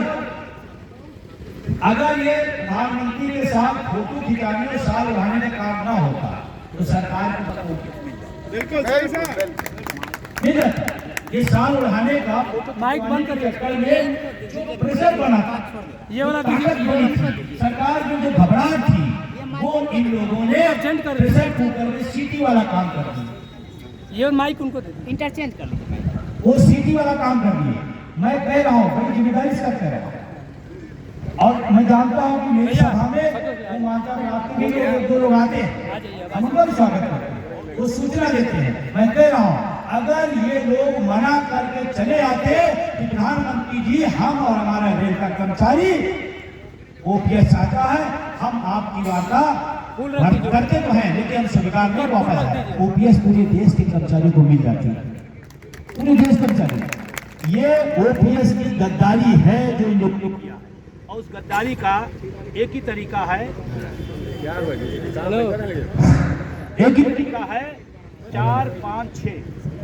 S1: अगर ये प्रधानमंत्री के साथ फोटो खिंचाने और साल बढ़ाने का काम ना होता तो सरकार को पता होता
S4: बिल्कुल सही साहब।
S1: नहीं रहता। ये साल बढ़ाने का
S7: माइक बंद करिए।
S1: चक्कर में जो प्रेशर बना था,
S7: ये वाला
S1: ताकत बनी थी, सरकार में जो घबराहट थी, वो इन लोगों ने
S7: अर्जेंट कर
S1: प्रेशर कुकर में सीटी वाला काम कर दिया।
S7: ये माइक उनको दे दो।
S8: इंटरचेंज कर लीजिए।
S1: वो सीटी वाला काम कर दिए। मैं कह रहा हूँ, बड़ी जिम्मेदारी से कह रहा हूँ। और मैं जानता हूँ कि मेरी सभा में वो मानता हूँ आपके भी लोग दो लोग आते हैं, हम उनका भी स्वागत करते हैं, वो सूचना देते हैं। मैं कह रहा हूँ अगर ये लोग मना करके चले आते कि प्रधानमंत्री जी हम और हमारा रेल का कर्मचारी ओपीएस चाहता है, हम आपकी वार्ता करते तो हैं लेकिन हम स्वीकार नहीं वापस है। ओपीएस पूरे देश के कर्मचारी को मिल जाती है, पूरे देश कर्मचारी। ये ओपीएस की गद्दारी है जो इन लोगों ने किया, और उस गद्दारी का एक ही तरीका है, एक ही तरीका है 4, 5, 6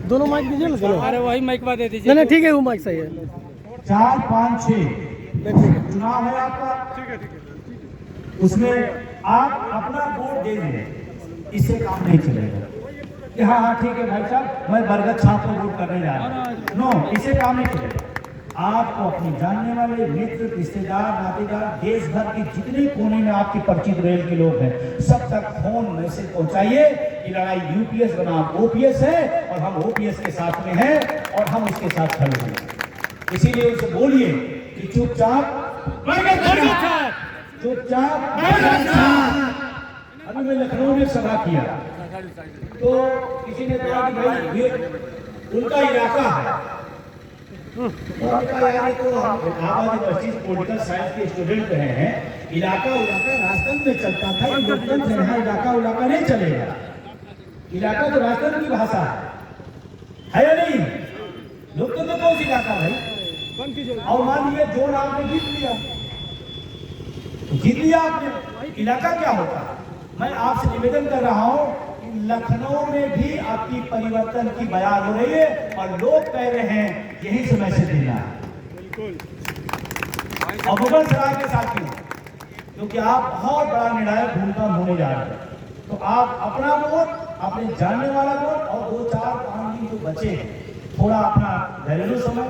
S2: दोनों माइक दीजिए ना, दोनों।
S7: अरे वही माइक दे दीजिए।
S2: नहीं ठीक है, वो माइक सही है।
S1: 4, 5, 6 चुनाव है आपका, उसमें आप अपना वोट दे दें, इससे काम नहीं चलेगा कि हाँ हाँ ठीक है भाई साहब मैं बरगद छाप पर वोट करने जा रहा हूँ, नो, इससे काम नहीं चलेगा। आपको अपने जानने वाले मित्र, रिश्तेदार, नातेदार, देश भर के जितने कोने में आपके परिचित रेल के लोग हैं, सब तक फोन मैसेज पहुंचाइए कि लड़ाई यूपीएस बनाम ओपीएस है और हम ओपीएस के साथ में हैं और हम उसके साथ खड़े हैं। इसीलिए उनसे बोलिए कि चुपचाप अभी मैं लखनऊ में सभा किया तो किसी ने कहा कि भाई ये उनका इलाका है, तो हम पॉलिटिकल साइंस के स्टूडेंट रहे हैं, इलाका राजतंत्र में चलता था, लोकतंत्र में यहाँ इलाका नहीं चलेगा। इलाका तो राजतंत्र की भाषा है या नहीं? लोकतंत्र कौन सी इलाका भाई? और मान लीजिए जो आपने जीत लिया आपने, इलाका क्या होता? मैं आपसे निवेदन कर रहा हूँ कि लखनऊ में भी आपकी परिवर्तन की बयान हो रही है और लोग कह रहे हैं यही से मैसेज देना है। और मुगल सराय के साथ ही क्योंकि आप बहुत बड़ा निर्णायक भूमिका होने जा रहे हैं, तो आप अपना वोट, अपने जानने वाला वोट और 2-4 दिन जो बचे हैं, थोड़ा अपना घरेलू समय,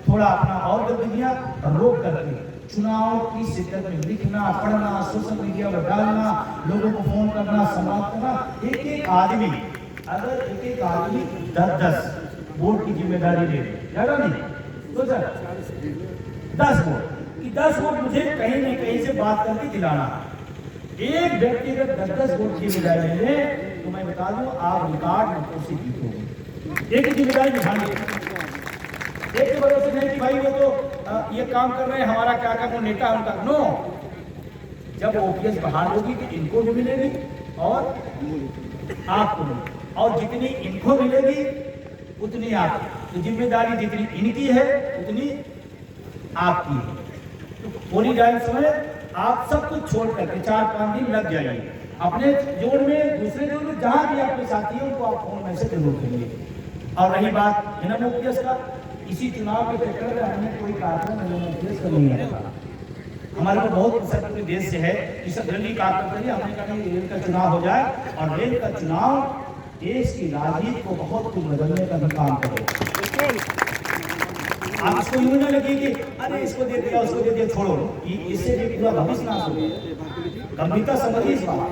S1: थोड़ा अपना और गतिविधियां रोक करके चुनाव की शिद्दत में लिखना, पढ़ना, सोशल मीडिया पर डालना, लोगों को फोन करना, संवाद करना, एक आदमी अगर एक आदमी 10 वोट की जिम्मेदारी ले, ज्यादा नहीं तो सर 10 वोट कि 10 वोट मुझे कहीं न कहीं से बात करके दिलाना। एक व्यक्ति अगर 10 वोट की जिम्मेदारी ले तो मैं बता दूं आप रिकॉर्ड मतों से जीतोगे। एक जिम्मेदारी निभानी, एक के भरोसे नहीं कि भाई वो तो ये काम कर रहे हैं, हमारा क्या क्या वो नेता उनका, नो। जब ओपीएस बहाल होगी तो इनको भी मिलेगी और आपको मिलेगी, और जितनी इनको मिलेगी उतनी आपकी, तो जिम्मेदारी जितनी इनकी है उतनी आपकी है। तो होली जाने समय आप सब कुछ छोड़ करके 4-5 दिन लग जाइए अपने जोड़ में, दूसरे जोड़ में, जहां भी आपके साथी हो उनको आप फोन मैसेज जरूर करिए। और रही बात इनम ओपीएस का, इसी चुनाव के चक्कर में हमने कोई कार्यक्रम नहीं रखा। हमारे को बहुत पसंद अपने देश से है कि सब जल्दी काम करिए, हमने कहा रेल का चुनाव हो जाए और रेल का चुनाव देश की राजनीति को बहुत कुछ बदलने का भी काम करे। आप इसको यूं ना लगे कि अरे इसको दे दिया उसको दे दिया, छोड़ो, इससे भी पूरा भविष्य नाश हो गया। गंभीरता समझिए इस बात।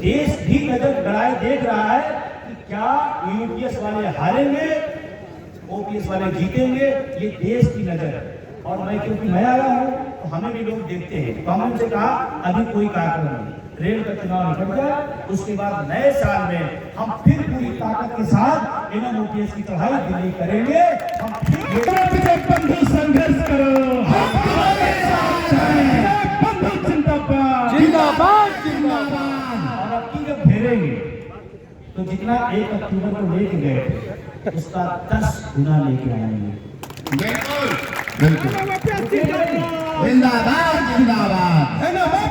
S1: देश भी नजर गड़ाए देख रहा है कि क्या यूपीएस वाले हारेंगे, ओपीएस वाले जीतेंगे, ये देश की नजर है। और मैं क्योंकि मैं आया हूँ तो हमें भी लोग देखते हैं, तो हमने कहा अभी कोई कार्यक्रम नहीं, रेल का चुनाव निकल जाए, उसके बाद नए साल में हम फिर पूरी ताकत के साथ इनम ओपीएस की चढ़ाई दिल्ली करेंगे। हम फिर बंधु संघर्ष करो,
S2: जिंदाबाद जिंदाबाद।
S1: और अब की जब घेरेंगे तो जितना 1 अक्टूबर को लेके गए उसका 10 गुना लेके आएंगे।
S3: बिल्कुल बिल्कुल, जिंदाबाद जिंदाबाद, जिंदाबाद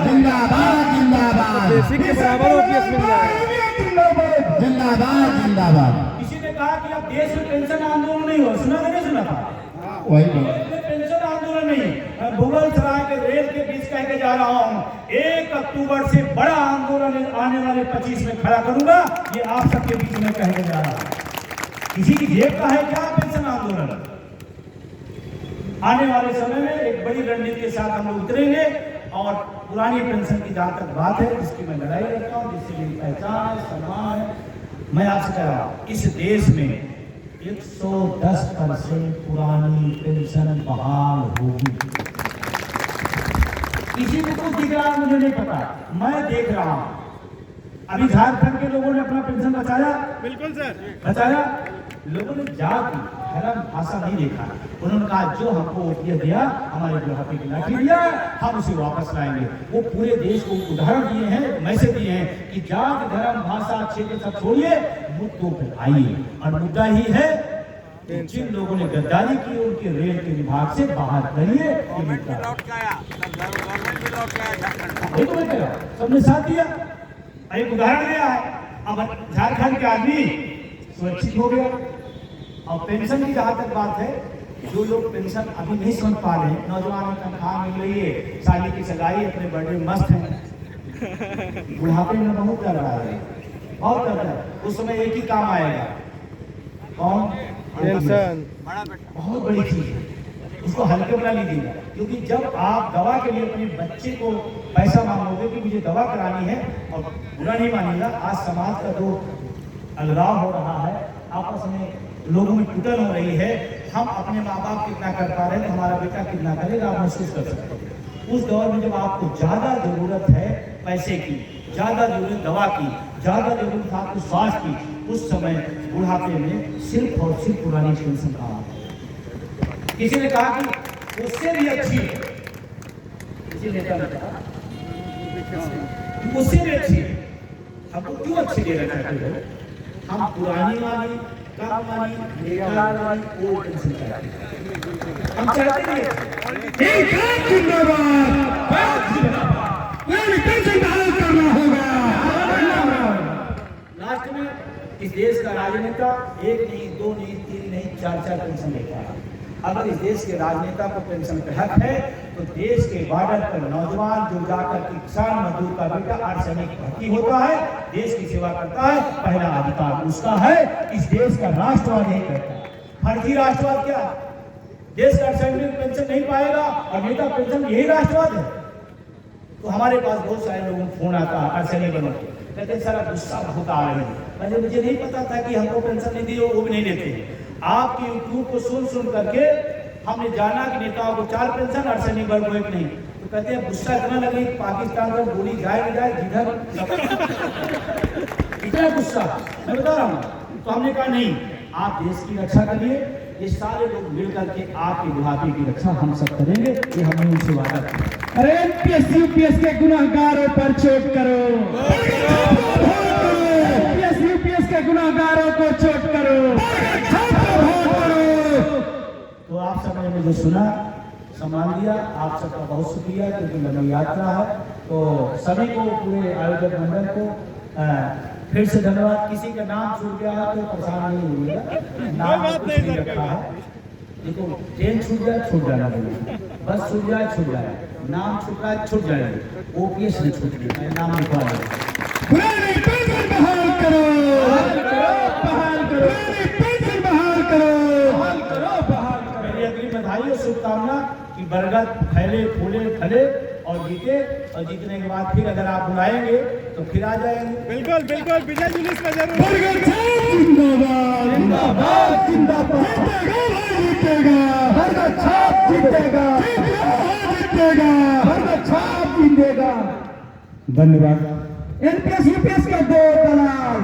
S3: जिंदाबाद जिंदाबाद,
S2: देसी के बराबर ओपीएस मिल जाए,
S3: जिंदाबाद जिंदाबाद।
S1: किसी ने कहा कि अब देश में पेंशन आंदोलन नहीं हो, सुना नहीं सुना था?
S3: वही
S1: पेंशन आंदोलन नहीं, मैं भूगल सराय के रेल के बीच कह के जा रहा हूँ, 1 अक्टूबर से बड़ा आंदोलन आने वाले 25 में खड़ा करूंगा, ये आप सबके बीच में कह के जा रहा हूँ। किसी की जेब का है क्या पेंशन आंदोलन? आने वाले समय में एक बड़ी रणनीति के साथ हम लोग उतरेंगे और पुरानी पेंशन की जहां तक बात है जिसकी मैं लड़ाई करता हूँ, जिससे मेरी पहचान है, सम्मान है, मैं आपसे कह रहा हूँ इस देश में 110% पुरानी पेंशन बहाल होगी। किसी को कुछ दिख रहा है मुझे नहीं पता, मैं देख रहा हूँ। अभी झारखंड के लोगों ने अपना पेंशन बचाया,
S4: बिल्कुल सर।
S1: बचाया। लोगों ने जाति धर्म भाषा नहीं देखा, उन्होंने कहा जो हमको ओपीएस दिया, हमारे बुढ़ापे की लाठी दिया, हम उसे वापस लाएंगे। वो पूरे देश को उदाहरण दिए हैं, मैसेज दिए हैं कि जाति धर्म भाषा क्षेत्र सब छोड़िए, मुद्दों पर आइए। और मुद्दा ही है जिन लोगों ने गद्दारी की उनके रेल के विभाग से बाहर करिए। सबने साथ दिया, एक उदाहरण दिया है। अब झारखंड के आदमी सुरक्षित हो गया। और पेंशन की जहाँ तक बात है, जो लोग पेंशन अभी नहीं समझ पा रहे हैं, नौजवान तनख्वाह मिल रही है, शादी की सगाई, अपने बर्थडे मस्त है, बुढ़ापे में बहुत कर रहा है, बहुत करता है। उस समय एक ही काम आएगा, कौन?
S2: पेंशन
S1: बहुत बड़ी चीज है, उसको हल्के बना लीजिएगा। क्योंकि जब आप दवा के लिए अपने बच्चे को पैसा मांगोगे कि मुझे दवा करानी है, और बुरा नहीं मानिएगा, आज समाज का जो अलगाव हो रहा है, आपस में लोगों में टूटन हो रही है, हम अपने माँ बाप कितना कर पा रहे हैं, हमारा बेटा कितना करेगा, आप महसूस कर सकते हैं। उस दौर में जब आपको ज्यादा जरूरत है पैसे की, ज्यादा जरूरत दवा की, ज्यादा जरूरत आपको स्वास्थ्य की, उस समय बुढ़ापे में सिर्फ और सिर्फ पुरानी पेंशन काम है। किसी ने कहा कि उससे भी अच्छी है, किसी नेता ने कहा उससे भी अच्छी है। हमको क्यों अच्छी देना चाहते हो? हम पुरानी वाली, कम वाली, बेकार वाली, ओल्ड पेंशन चाहते हैं। हम चाहते हैं लास्ट में इस देश का राजनेता एक नहीं, दो नहीं, तीन नहीं, चार पेंशन लेता है। अगर इस देश के राजनेता को पेंशन का हक है, तो देश के बॉर्डर पर नौजवान जो जाकर के किसान मजदूर का बेटा अर्धसैनिक भर्ती होता है, देश की सेवा करता है, पहला अधिकार उसका है। इस देश का राष्ट्रवाद यही करता है। फर्जी राष्ट्रवाद क्या है? देश का अर्धसैनिक पेंशन नहीं पाएगा और नेता पेंशन, यही राष्ट्रवाद है। तो हमारे पास बहुत सारे लोगों को फोन आता है अर्धसैनिक बनो के, कहते सारा गुस्सा बहुत आ रही है। पहले मुझे नहीं पता था कि हमको पेंशन नहीं दी, वो भी नहीं देते। आपकी यूट्यूब को सुन करके हमने जाना कि नेताओं को 4 पेंशन, अर्धसैनिक वर्ग को 1 नहीं। तो कहते हैं गुस्सा इतना लगे पाकिस्तान में गोली जाए न जाए, जिधर इतना गुस्सा, मैं बता रहा हूँ। तो हमने कहा नहीं, आप देश की रक्षा करिए, ये सारे लोग मिल करके आपकी बुढ़ापे की रक्षा हम सब करेंगे, ये हमने उनसे वादा किया।
S3: अरे एमपीएस यूपीएस के गुनाहगारों पर चोट करो, एमपीएस यूपीएस के गुनाहगारों को चोट करो।
S1: तो आप सबने मुझे सुना, सम्मान दिया, आप सबका बहुत शुक्रिया, क्योंकि लंबी यात्रा है। तो सभी को, पूरे आयोजक मंडल को फिर से धन्यवाद। किसी का नाम छूट गया है तो परेशान नहीं होइएगा, नाम कुछ नहीं रखा है। देखो, ट्रेन छूट जाए, छूट जाना चाहिए, बस छूट जाए, छूट जाए, नाम छूट जाए, छूट जाएंगे। ओपीएस नहीं छूट गया, नाम लिखवा
S3: पुरानी पेंशन बहाल करो, बहाल करो, पेंशन बहाल करो, बहाल करो, बहाल करो।
S1: मेरी अगली बधाई और शुभकामना कि बरगद फैले, फूले, फले और जीते। और जीतने के बाद फिर अगर आप बुलाएंगे तो फिर आ जाएंगे।
S4: बिल्कुल बिल्कुल, विजय जुलूस में जरूर।
S3: बरगद छाप जिंदाबाद, जिंदाबाद, जिंदाबाद, जीतेगा, बरगद छाप जीतेगा, जीतेगा, बरगद छाप जीतेगा। धन्यवाद। एमपीएस यूपीएस के 2 दलाल